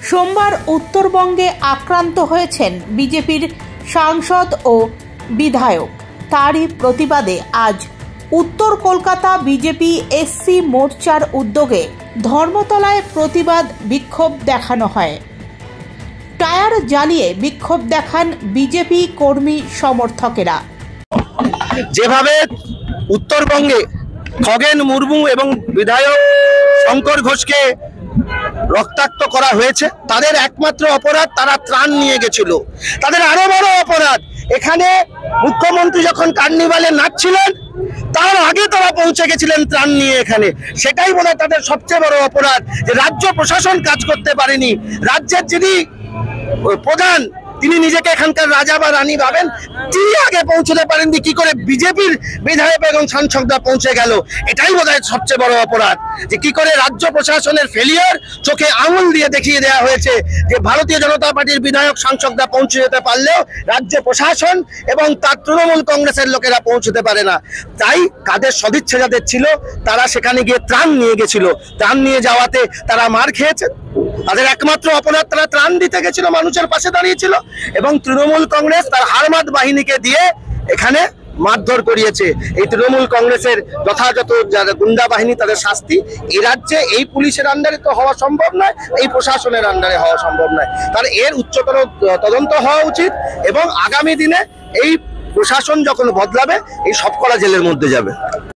সোমবার উত্তরবঙ্গে আক্রান্ত হয়েছেন বিজেপির সাংসদ ও বিধায়ক। তারই প্রতিবাদে আজ উত্তর কলকাতা বিজেপি এসসি মোর্চার উদ্যোগে ধর্মতলায় প্রতিবাদ বিক্ষোভ দেখানো হয়। টায়ার জ্বালিয়ে বিক্ষোভ দেখান বিজেপি কর্মী সমর্থকেরা। যেভাবে উত্তরবঙ্গে খগেন মুর্মু এবং বিধায়ক শঙ্কর ঘোষকে রক্তাক্ত করা হয়েছে, তাদের একমাত্র অপরাধ তারা ত্রাণ নিয়ে গেছিল। তাদের আরো বড় অপরাধ, এখানে মুখ্যমন্ত্রী যখন কার্নিভালে নাচছিলেন তার আগে তারা পৌঁছে গেছিলেন ত্রাণ নিয়ে এখানে। সেটাই বোধহয় তাদের সবচেয়ে বড় অপরাধ, যে রাজ্য প্রশাসন কাজ করতে পারেনি। রাজ্যের যিনি প্রধান, তিনি নিজেকে এখানকার রাজা বা রানী ভাবেন, তিনি আগে পৌঁছতে পারেননি, কি করে বিজেপির বিধায়ক এবং সাংসদরা পৌঁছে গেল। এটাই বোধহয় সবচেয়ে বড় অপরাধ, যে কি করে রাজ্য প্রশাসনের ফেলিয়ার চোখে আঙুল দিয়ে দেখিয়ে দেওয়া হয়েছে, যে ভারতীয় জনতা পার্টির বিধায়ক সাংসদরা পৌঁছে যেতে পারলেও রাজ্য প্রশাসন এবং তার তৃণমূল কংগ্রেসের লোকেরা পৌঁছতে পারে না। তাই কাদের সদিচ্ছা যাদের ছিল, তারা সেখানে গিয়ে ত্রাণ নিয়ে গেছিল। ত্রাণ নিয়ে যাওয়াতে তারা মার খেয়েছে। তাদের একমাত্র অপরাধ, তারা ত্রাণ দিতে গেছিল, মানুষের পাশে দাঁড়িয়েছিল, এবং তৃণমূল কংগ্রেস তার হারমাত বাহিনীকে দিয়ে এখানে মারধর করিয়েছে। এই তৃণমূল কংগ্রেসের যথাযথ যারা গুন্ডা বাহিনী, তাদের শাস্তি এই রাজ্যে এই পুলিশের আন্ডারে তো হওয়া সম্ভব নয়, এই প্রশাসনের আন্ডারে হওয়া সম্ভব নয়। তার এর উচ্চতর তদন্ত হওয়া উচিত, এবং আগামী দিনে এই প্রশাসন যখন বদলাবে, এই সবকটা জেলের মধ্যে যাবে।